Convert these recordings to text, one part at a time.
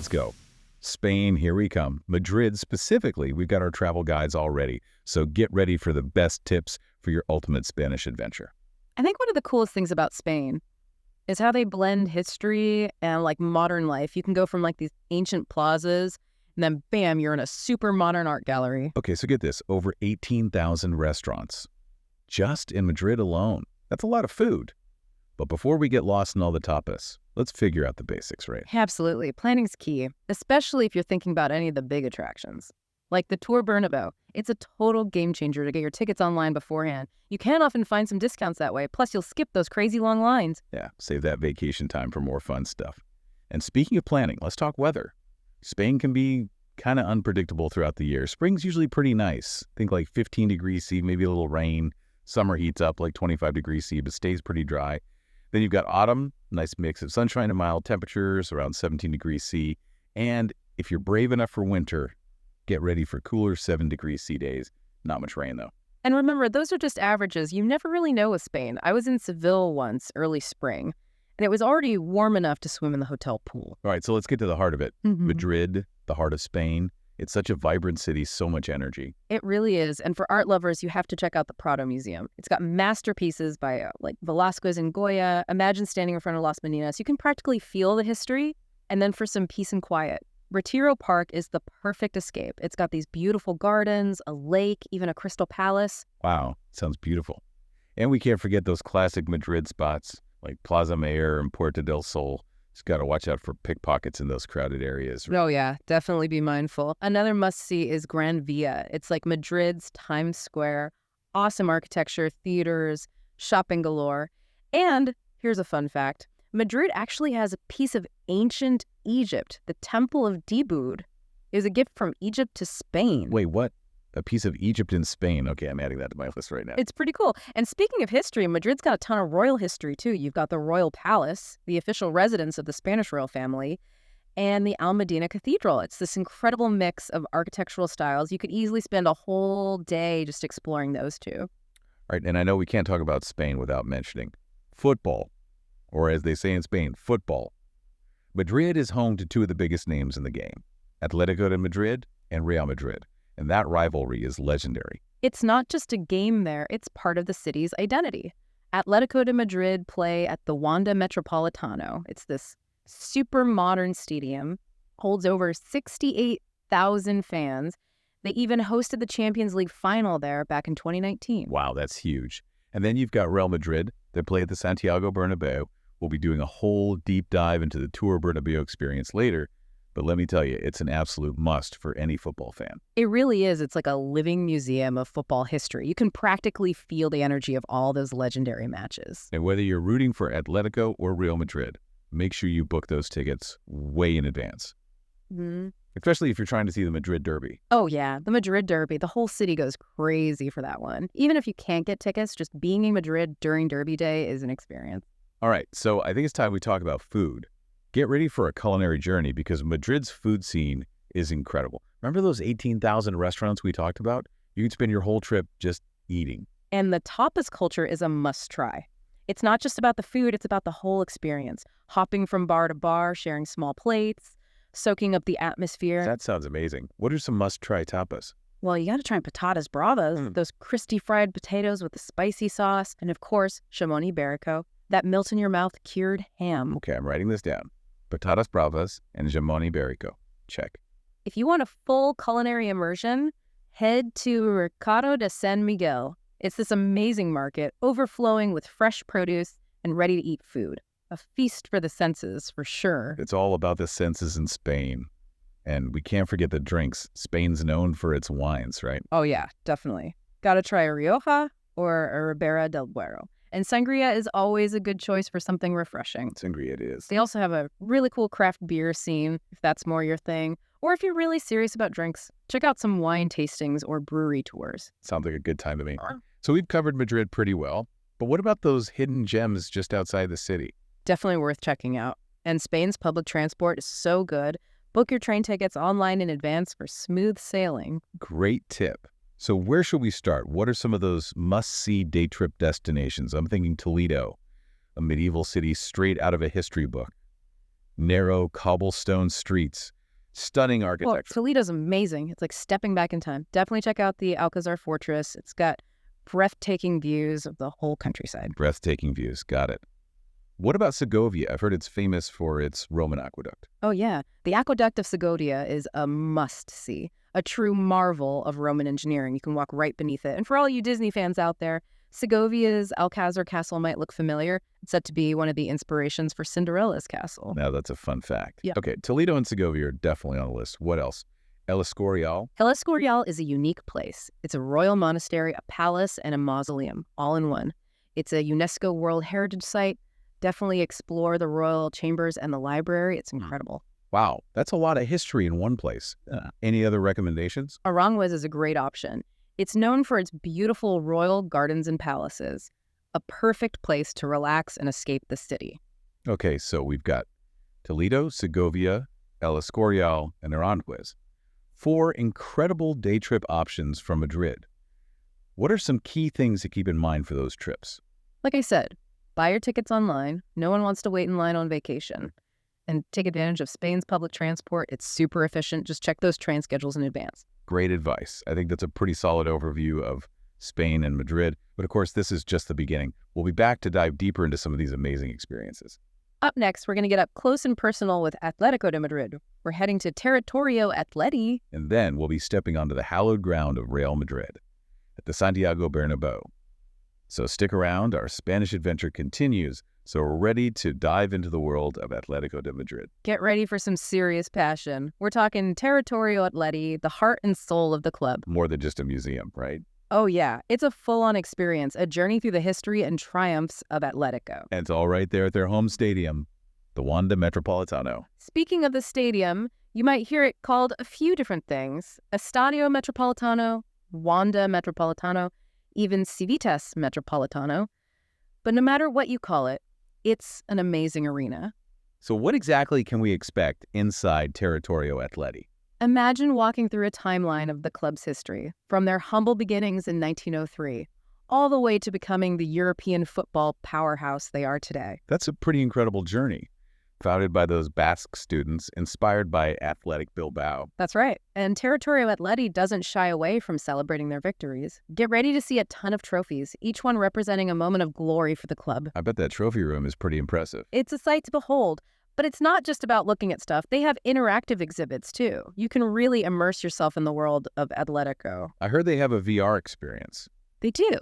let's go. Spain, here we come. Madrid specifically, we've got our travel guides already. So get ready for the best tips for your ultimate Spanish adventure. I think one of the coolest things about Spain is how they blend history and like modern life. You can go from like these ancient plazas and then bam, you're in a super modern art gallery. Okay, so get this, over 18,000 restaurants just in Madrid alone. That's a lot of food. But before we get lost in all the tapas, let's figure out the basics, right? Absolutely. Planning's key, especially if you're thinking about any of the big attractions. Like the Tour Bernabéu. It's a total game changer to get your tickets online beforehand. You can often find some discounts that way. Plus, you'll skip those crazy long lines. Yeah, save that vacation time for more fun stuff. And speaking of planning, let's talk weather. Spain can be kind of unpredictable throughout the year. Spring's usually pretty nice. Think like 15 degrees C, maybe a little rain. Summer heats up like 25 degrees C, but stays pretty dry. Then you've got autumn, nice mix of sunshine and mild temperatures, around 17 degrees C. And if you're brave enough for winter, get ready for cooler 7 degrees C days. Not much rain, though. And remember, those are just averages. You never really know with Spain. I was in Seville once, early spring, and it was already warm enough to swim in the hotel pool. All right, so let's get to the heart of it. Madrid, the heart of Spain. It's such a vibrant city, so much energy. It really is. And for art lovers, you have to check out the Prado Museum. It's got masterpieces by like Velázquez and Goya. Imagine standing in front of Las Meninas. You can practically feel the history. And then for some peace and quiet, Retiro Park is the perfect escape. It's got these beautiful gardens, a lake, even a crystal palace. Wow, sounds beautiful. And we can't forget those classic Madrid spots like Plaza Mayor and Puerta del Sol. Just got to watch out for pickpockets in those crowded areas. Oh, yeah. Definitely be mindful. Another must-see is Gran Via. It's like Madrid's Times Square. Awesome architecture, theaters, shopping galore. And here's a fun fact. Madrid actually has a piece of ancient Egypt. The Temple of Dibud is a gift from Egypt to Spain. Wait, what? A piece of Egypt in Spain. Okay, I'm adding that to my list right now. It's pretty cool. And speaking of history, Madrid's got a ton of royal history, too. You've got the Royal Palace, the official residence of the Spanish royal family, and the Almudena Cathedral. It's this incredible mix of architectural styles. You could easily spend a whole day just exploring those two. All right, and I know we can't talk about Spain without mentioning football, or as they say in Spain, football. Madrid is home to two of the biggest names in the game, Atletico de Madrid and Real Madrid. And that rivalry is legendary. It's not just a game there, it's part of the city's identity. Atletico de Madrid play at the Wanda Metropolitano. It's this super modern stadium, holds over 68,000 fans. They even hosted the Champions League final there back in 2019. Wow, that's huge. And then you've got Real Madrid. They play at the Santiago Bernabéu. We'll be doing a whole deep dive into the Tour Bernabéu experience later. But let me tell you, it's an absolute must for any football fan. It really is. It's like a living museum of football history. You can practically feel the energy of all those legendary matches. And whether you're rooting for Atletico or Real Madrid, make sure you book those tickets way in advance. Especially if you're trying to see the Madrid Derby. Oh, yeah. The Madrid Derby. The whole city goes crazy for that one. Even if you can't get tickets, just being in Madrid during Derby Day is an experience. All right, so I think it's time we talk about food. Get ready for a culinary journey because Madrid's food scene is incredible. Remember those 18,000 restaurants we talked about? You can spend your whole trip just eating. And the tapas culture is a must-try. It's not just about the food, it's about the whole experience. Hopping from bar to bar, sharing small plates, soaking up the atmosphere. That sounds amazing. What are some must-try tapas? Well, you got to try patatas bravas, those crispy fried potatoes with the spicy sauce, and of course, jamón ibérico, that melt-in-your-mouth cured ham. Okay, I'm writing this down. Patatas bravas and jamón ibérico. Check. If you want a full culinary immersion, head to Mercado de San Miguel. It's this amazing market, overflowing with fresh produce and ready-to-eat food. A feast for the senses, for sure. It's all about the senses in Spain. And we can't forget the drinks. Spain's known for its wines, right? Oh, yeah, definitely. Gotta try a Rioja or a Ribera del Duero. And sangria is always a good choice for something refreshing. Sangria it is. They also have a really cool craft beer scene, if that's more your thing. Or if you're really serious about drinks, check out some wine tastings or brewery tours. Sounds like a good time to me. So we've covered Madrid pretty well. But what about those hidden gems just outside the city? Definitely worth checking out. And Spain's public transport is so good. Book your train tickets online in advance for smooth sailing. Great tip. So where should we start? What are some of those must-see day trip destinations? I'm thinking Toledo, a medieval city straight out of a history book. Narrow cobblestone streets, stunning Well, architecture. Toledo's amazing. It's like stepping back in time. Definitely check out the Alcazar Fortress. It's got breathtaking views of the whole countryside. Breathtaking views. Got it. What about Segovia? I've heard it's famous for its Roman aqueduct. Oh, yeah. The Aqueduct of Segovia is a must-see, a true marvel of Roman engineering. You can walk right beneath it. And for all you Disney fans out there, Segovia's Alcazar Castle might look familiar. It's said to be one of the inspirations for Cinderella's castle. Now, that's a fun fact. Yeah. Okay, Toledo and Segovia are definitely on the list. What else? El Escorial. El Escorial is a unique place. It's a royal monastery, a palace, and a mausoleum, all in one. It's a UNESCO World Heritage Site. Definitely explore the royal chambers and the library. It's incredible. Wow, that's a lot of history in one place. Any other recommendations? Aranjuez is a great option. It's known for its beautiful royal gardens and palaces, a perfect place to relax and escape the city. Okay, so we've got Toledo, Segovia, El Escorial, and Aranjuez. 4 incredible day trip options from Madrid. What are some key things to keep in mind for those trips? Like I said, buy your tickets online. No one wants to wait in line on vacation. And take advantage of Spain's public transport. It's super efficient. Just check those train schedules in advance. Great advice. I think that's a pretty solid overview of Spain and Madrid. But of course, this is just the beginning. We'll be back to dive deeper into some of these amazing experiences. Up next, we're going to get up close and personal with Atletico de Madrid. We're heading to Territorio Atleti. And then we'll be stepping onto the hallowed ground of Real Madrid at the Santiago Bernabéu. So stick around. Our Spanish adventure continues. So we're ready to dive into the world of Atletico de Madrid. Get ready for some serious passion. We're talking Territorio Atleti, the heart and soul of the club. More than just a museum, right? Oh yeah, it's a full-on experience, a journey through the history and triumphs of Atletico. And it's all right there at their home stadium, the Wanda Metropolitano. Speaking of the stadium, you might hear it called a few different things. Estadio Metropolitano, Wanda Metropolitano, even Civitas Metropolitano. But no matter what you call it, it's an amazing arena. So what exactly can we expect inside Territorio Atleti? Imagine walking through a timeline of the club's history, from their humble beginnings in 1903, all the way to becoming the European football powerhouse they are today. That's a pretty incredible journey. Founded by those Basque students, inspired by Athletic Bilbao. That's right. And Territorio Atleti doesn't shy away from celebrating their victories. Get ready to see a ton of trophies, each one representing a moment of glory for the club. I bet that trophy room is pretty impressive. It's a sight to behold. But it's not just about looking at stuff. They have interactive exhibits, too. You can really immerse yourself in the world of Atletico. I heard they have a VR experience. They do.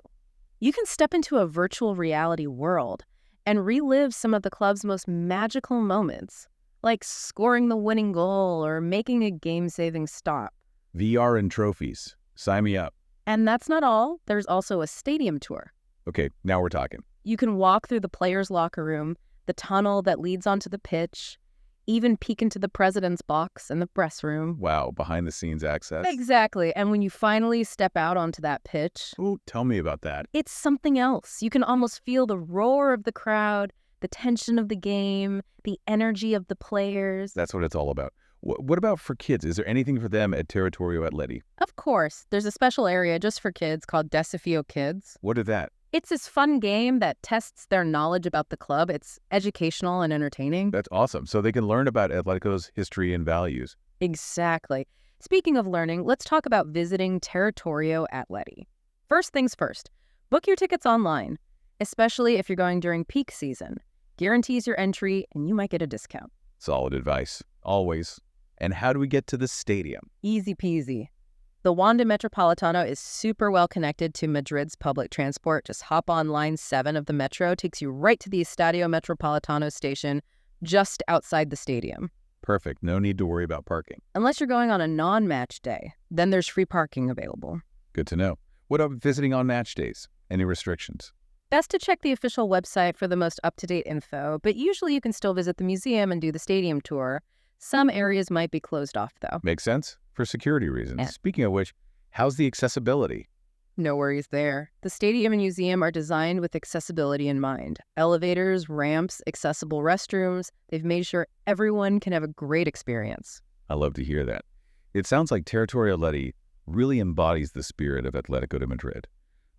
You can step into a virtual reality world and relive some of the club's most magical moments, like scoring the winning goal or making a game-saving stop. VR and trophies. Sign me up. And that's not all. There's also a stadium tour. Okay, now we're talking. You can walk through the players' locker room, the tunnel that leads onto the pitch, even peek into the president's box and the press room. Wow, behind-the-scenes access. Exactly. And when you finally step out onto that pitch, Ooh, tell me about that. it's something else. You can almost feel the roar of the crowd, the tension of the game, the energy of the players. That's what it's all about. What about for kids? Is there anything for them at Territorio Atleti? Of course, there's a special area just for kids called Desafio Kids. What is that? It's this fun game that tests their knowledge about the club. It's educational and entertaining. That's awesome. So they can learn about Atletico's history and values. Exactly. Speaking of learning, let's talk about visiting Territorio Atleti. First things first, book your tickets online, especially if you're going during peak season. Guarantees your entry, and you might get a discount. Solid advice. Always. And how do we get to the stadium? Easy peasy. The Wanda Metropolitano is super well connected to Madrid's public transport. Just hop on line 7 of the metro. Takes you right to the Estadio Metropolitano station just outside the stadium. Perfect. No need to worry about parking. Unless you're going on a non-match day, then there's free parking available. Good to know. What about visiting on match days? Any restrictions? Best to check the official website for the most up-to-date info, but usually you can still visit the museum and do the stadium tour. Some areas might be closed off, though. Makes sense? For security reasons. Yeah. Speaking of which, how's the accessibility? No worries there. The stadium and museum are designed with accessibility in mind. Elevators, ramps, accessible restrooms. They've made sure everyone can have a great experience. I love to hear that. It sounds like Territorio Atleti really embodies the spirit of Atletico de Madrid,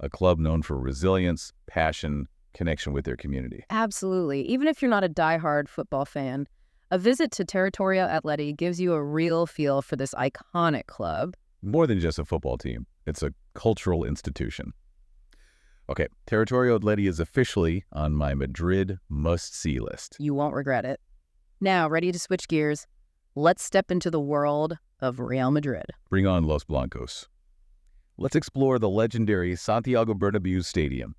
a club known for resilience, passion, connection with their community. Absolutely. Even if you're not a diehard football fan, A visit to Territorio Atleti gives you a real feel for this iconic club. More than just a football team, it's a cultural institution. Okay, Territorio Atleti is officially on my Madrid must-see list. You won't regret it. Now, ready to switch gears? Let's step into the world of Real Madrid. Bring on Los Blancos. Let's explore the legendary Santiago Bernabéu Stadium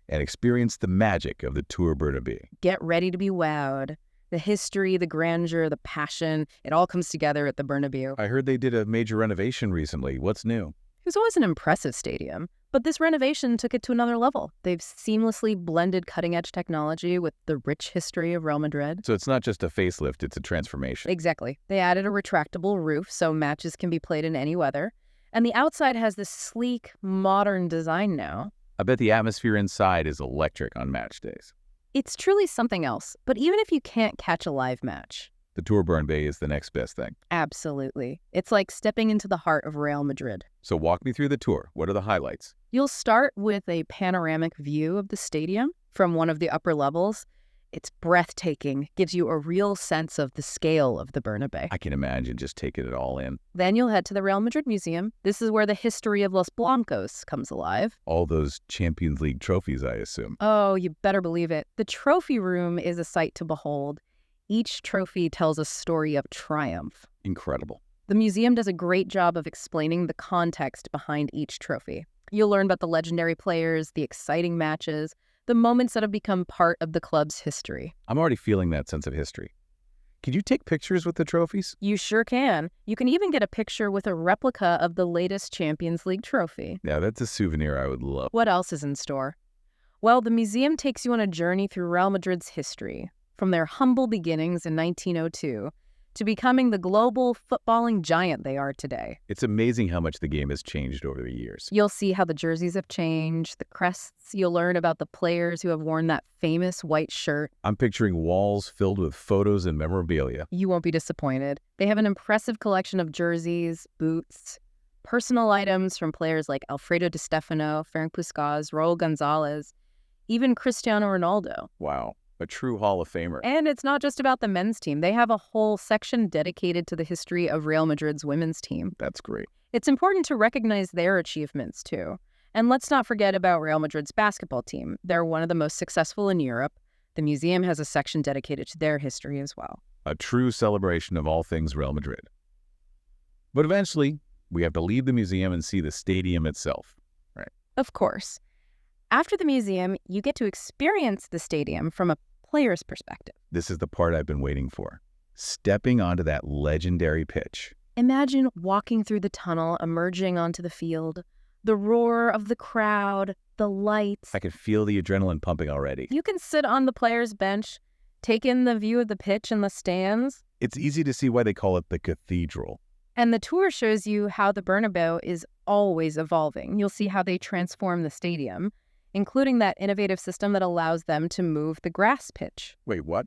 and experience the magic of the Tour Bernabéu. Get ready to be wowed. The history, the grandeur, the passion, it all comes together at the Bernabéu. I heard they did a major renovation recently. What's new? It was always an impressive stadium, but this renovation took it to another level. They've seamlessly blended cutting-edge technology with the rich history of Real Madrid. So it's not just a facelift, it's a transformation. Exactly. They added a retractable roof so matches can be played in any weather. And the outside has this sleek, modern design now. I bet the atmosphere inside is electric on match days. It's truly something else, but even if you can't catch a live match. The Tour Bernabéu is the next best thing. Absolutely. It's like stepping into the heart of Real Madrid. So walk me through the tour. What are the highlights? You'll start with a panoramic view of the stadium from one of the upper levels. It's breathtaking, gives you a real sense of the scale of the Bernabéu. I can imagine just taking it all in. Then you'll head to the Real Madrid Museum. This is where the history of Los Blancos comes alive. All those Champions League trophies, I assume. Oh, you better believe it. The trophy room is a sight to behold. Each trophy tells a story of triumph. Incredible. The museum does a great job of explaining the context behind each trophy. You'll learn about the legendary players, the exciting matches, the moments that have become part of the club's history. I'm already feeling that sense of history. Could you take pictures with the trophies? You sure can. You can even get a picture with a replica of the latest Champions League trophy. Yeah, that's a souvenir I would love. What else is in store? Well, the museum takes you on a journey through Real Madrid's history, from their humble beginnings in 1902 to becoming the global footballing giant they are today. It's amazing how much the game has changed over the years. You'll see how the jerseys have changed, the crests. You'll learn about the players who have worn that famous white shirt. I'm picturing walls filled with photos and memorabilia. You won't be disappointed. They have an impressive collection of jerseys, boots, personal items from players like Alfredo Di Stefano, Ferenc Puskás, Raúl González, even Cristiano Ronaldo. Wow. A true Hall of Famer. And it's not just about the men's team. They have a whole section dedicated to the history of Real Madrid's women's team. That's great. It's important to recognize their achievements, too. And let's not forget about Real Madrid's basketball team. They're one of the most successful in Europe. The museum has a section dedicated to their history as well. A true celebration of all things Real Madrid. But eventually, we have to leave the museum and see the stadium itself, right? Of course. After the museum, you get to experience the stadium from a player's perspective. This is the part I've been waiting for. Stepping onto that legendary pitch. Imagine walking through the tunnel, emerging onto the field, the roar of the crowd, the lights. I can feel the adrenaline pumping already. You can sit on the player's bench, take in the view of the pitch and the stands. It's easy to see why they call it the cathedral. And the tour shows you how the Bernabéu is always evolving. You'll see how they transform the stadium, including that innovative system that allows them to move the grass pitch. Wait, what?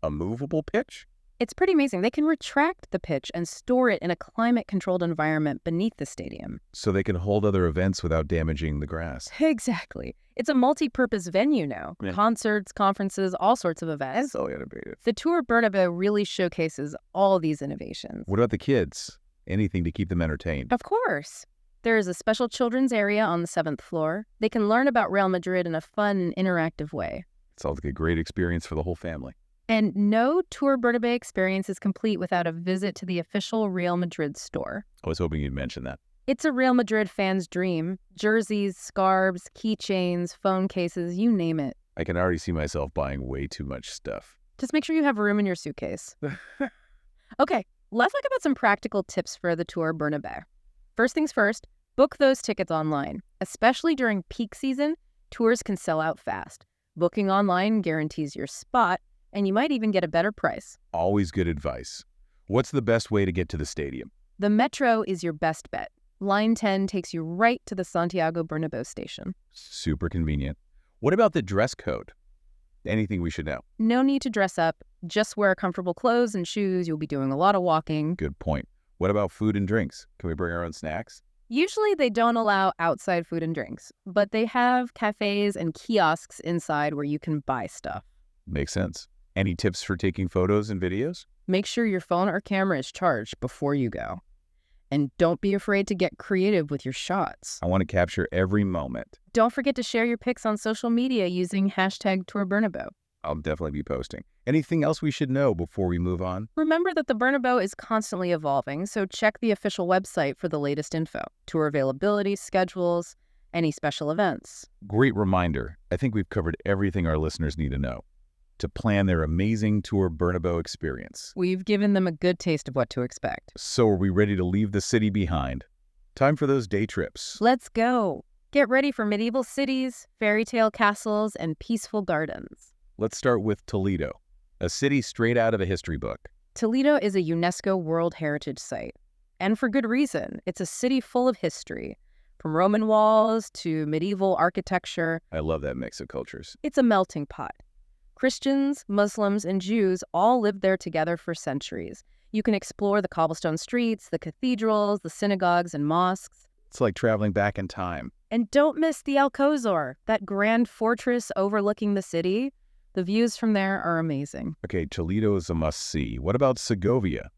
A movable pitch? It's pretty amazing. They can retract the pitch and store it in a climate-controlled environment beneath the stadium. So they can hold other events without damaging the grass. Exactly. It's a multi-purpose venue now. Yeah. Concerts, conferences, all sorts of events. So innovative. The Tour Bernabéu really showcases all these innovations. What about the kids? Anything to keep them entertained. Of course. There is a special children's area on the 7th floor. They can learn about Real Madrid in a fun and interactive way. Sounds like a great experience for the whole family. And no Tour Bernabéu experience is complete without a visit to the official Real Madrid store. I was hoping you'd mention that. It's a Real Madrid fan's dream. Jerseys, scarves, keychains, phone cases, you name it. I can already see myself buying way too much stuff. Just make sure you have room in your suitcase. Okay, let's talk about some practical tips for the Tour Bernabéu. First things first, book those tickets online. Especially during peak season, tours can sell out fast. Booking online guarantees your spot, and you might even get a better price. Always good advice. What's the best way to get to the stadium? The metro is your best bet. Line 10 takes you right to the Santiago Bernabéu station. Super convenient. What about the dress code? Anything we should know? No need to dress up. Just wear comfortable clothes and shoes. You'll be doing a lot of walking. Good point. What about food and drinks? Can we bring our own snacks? Usually they don't allow outside food and drinks, but they have cafes and kiosks inside where you can buy stuff. Makes sense. Any tips for taking photos and videos? Make sure your phone or camera is charged before you go. And don't be afraid to get creative with your shots. I want to capture every moment. Don't forget to share your pics on social media using hashtag Tour Bernabéu. I'll definitely be posting. Anything else we should know before we move on? Remember that the Bernabéu is constantly evolving, so check the official website for the latest info, tour availability, schedules, any special events. Great reminder. I think we've covered everything our listeners need to know to plan their amazing Tour Bernabéu experience. We've given them a good taste of what to expect. So are we ready to leave the city behind? Time for those day trips. Let's go. Get ready for medieval cities, fairy tale castles, and peaceful gardens. Let's start with Toledo, a city straight out of a history book. Toledo is a UNESCO World Heritage Site. And for good reason. It's a city full of history, from Roman walls to medieval architecture. I love that mix of cultures. It's a melting pot. Christians, Muslims, and Jews all lived there together for centuries. You can explore the cobblestone streets, the cathedrals, the synagogues, and mosques. It's like traveling back in time. And don't miss the Alcázar, that grand fortress overlooking the city. The views from there are amazing. Okay, Toledo is a must-see. What about Segovia?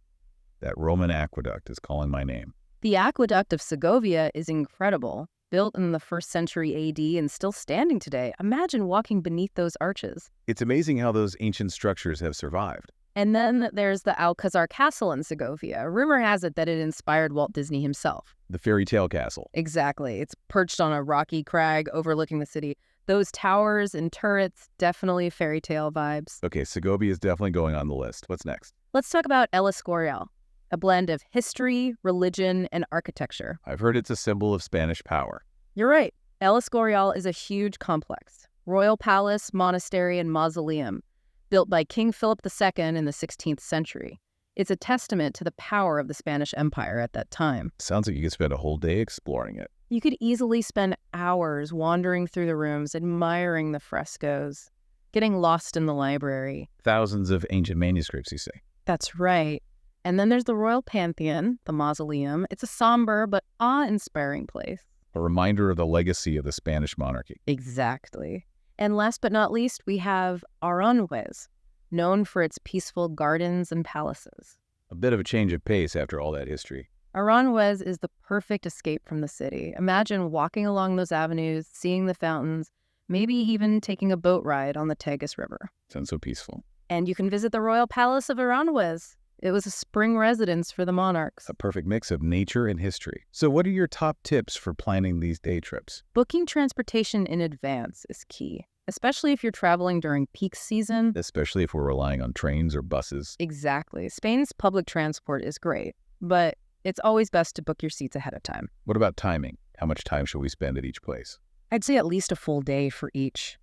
That Roman aqueduct is calling my name. The aqueduct of Segovia is incredible. Built in the 1st century AD and still standing today. Imagine walking beneath those arches. It's amazing how those ancient structures have survived. And then there's the Alcázar Castle in Segovia. Rumor has it that it inspired Walt Disney himself. The fairy tale castle. Exactly. It's perched on a rocky crag overlooking the city. Those towers and turrets, definitely fairy tale vibes. Okay, Segovia is definitely going on the list. What's next? Let's talk about El Escorial, a blend of history, religion, and architecture. I've heard it's a symbol of Spanish power. You're right. El Escorial is a huge complex. Royal palace, monastery, and mausoleum, built by King Philip II in the 16th century. It's a testament to the power of the Spanish Empire at that time. Sounds like you could spend a whole day exploring it. You could easily spend hours wandering through the rooms, admiring the frescoes, getting lost in the library. Thousands of ancient manuscripts, you say? That's right. And then there's the Royal Pantheon, the mausoleum. It's a somber but awe-inspiring place. A reminder of the legacy of the Spanish monarchy. Exactly. And last but not least, we have Aranjuez, known for its peaceful gardens and palaces. A bit of a change of pace after all that history. Aranjuez is the perfect escape from the city. Imagine walking along those avenues, seeing the fountains, maybe even taking a boat ride on the Tagus River. Sounds so peaceful. And you can visit the Royal Palace of Aranjuez. It was a spring residence for the monarchs. A perfect mix of nature and history. So what are your top tips for planning these day trips? Booking transportation in advance is key, especially if you're traveling during peak season. Especially if we're relying on trains or buses. Exactly. Spain's public transport is great, but it's always best to book your seats ahead of time. What about timing? How much time should we spend at each place? I'd say at least a full day for each.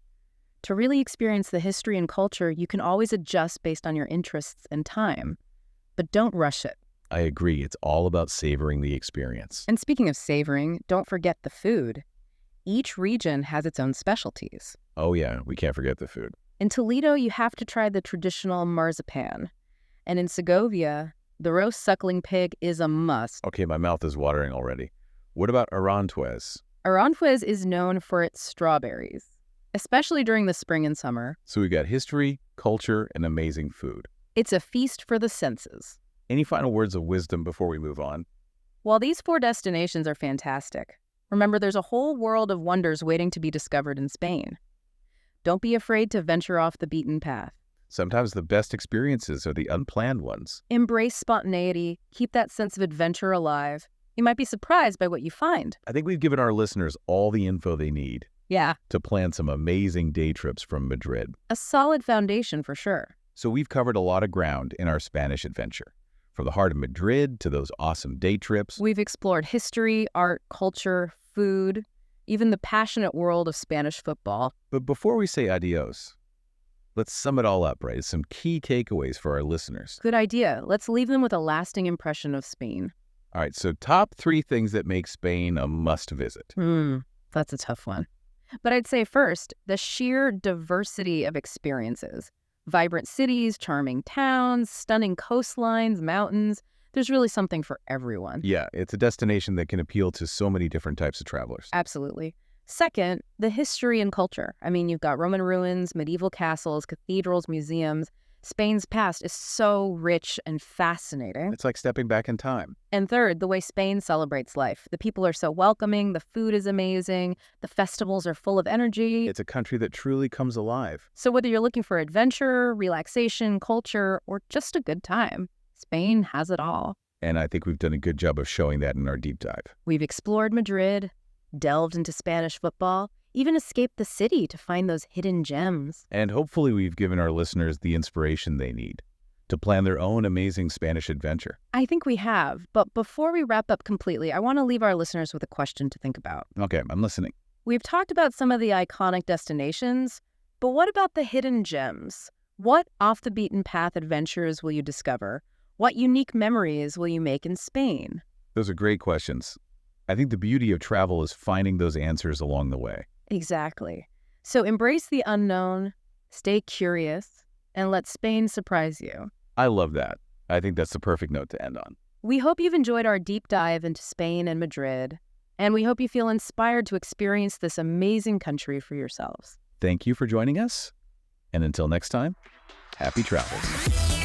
To really experience the history and culture, you can always adjust based on your interests and time. But don't rush it. I agree. It's all about savoring the experience. And speaking of savoring, don't forget the food. Each region has its own specialties. Oh yeah, we can't forget the food. In Toledo, you have to try the traditional marzipan. And in Segovia, the roast suckling pig is a must. Okay, my mouth is watering already. What about Aranjuez? Aranjuez is known for its strawberries, especially during the spring and summer. So we got history, culture, and amazing food. It's a feast for the senses. Any final words of wisdom before we move on? While these 4 destinations are fantastic, remember there's a whole world of wonders waiting to be discovered in Spain. Don't be afraid to venture off the beaten path. Sometimes the best experiences are the unplanned ones. Embrace spontaneity, keep that sense of adventure alive. You might be surprised by what you find. I think we've given our listeners all the info they need. Yeah. To plan some amazing day trips from Madrid. A solid foundation for sure. So we've covered a lot of ground in our Spanish adventure. From the heart of Madrid to those awesome day trips. We've explored history, art, culture, food, even the passionate world of Spanish football. But before we say adios, let's sum it all up, right? Some key takeaways for our listeners. Good idea. Let's leave them with a lasting impression of Spain. All right, so top 3 things that make Spain a must-visit. That's a tough one. But I'd say first, the sheer diversity of experiences. Vibrant cities, charming towns, stunning coastlines, mountains. There's really something for everyone. Yeah, it's a destination that can appeal to so many different types of travelers. Absolutely. Second, the history and culture. I mean, you've got Roman ruins, medieval castles, cathedrals, museums. Spain's past is so rich and fascinating. It's like stepping back in time. And third, the way Spain celebrates life. The people are so welcoming, the food is amazing, the festivals are full of energy. It's a country that truly comes alive. So whether you're looking for adventure, relaxation, culture, or just a good time, Spain has it all. And I think we've done a good job of showing that in our deep dive. We've explored Madrid, delved into Spanish football, even escaped the city to find those hidden gems. And hopefully we've given our listeners the inspiration they need to plan their own amazing Spanish adventure. I think we have, but before we wrap up completely, I want to leave our listeners with a question to think about. Okay, I'm listening. We've talked about some of the iconic destinations, but what about the hidden gems? What off-the-beaten-path adventures will you discover? What unique memories will you make in Spain? Those are great questions. I think the beauty of travel is finding those answers along the way. Exactly. So embrace the unknown, stay curious, and let Spain surprise you. I love that. I think that's the perfect note to end on. We hope you've enjoyed our deep dive into Spain and Madrid, and we hope you feel inspired to experience this amazing country for yourselves. Thank you for joining us, and until next time, happy travels.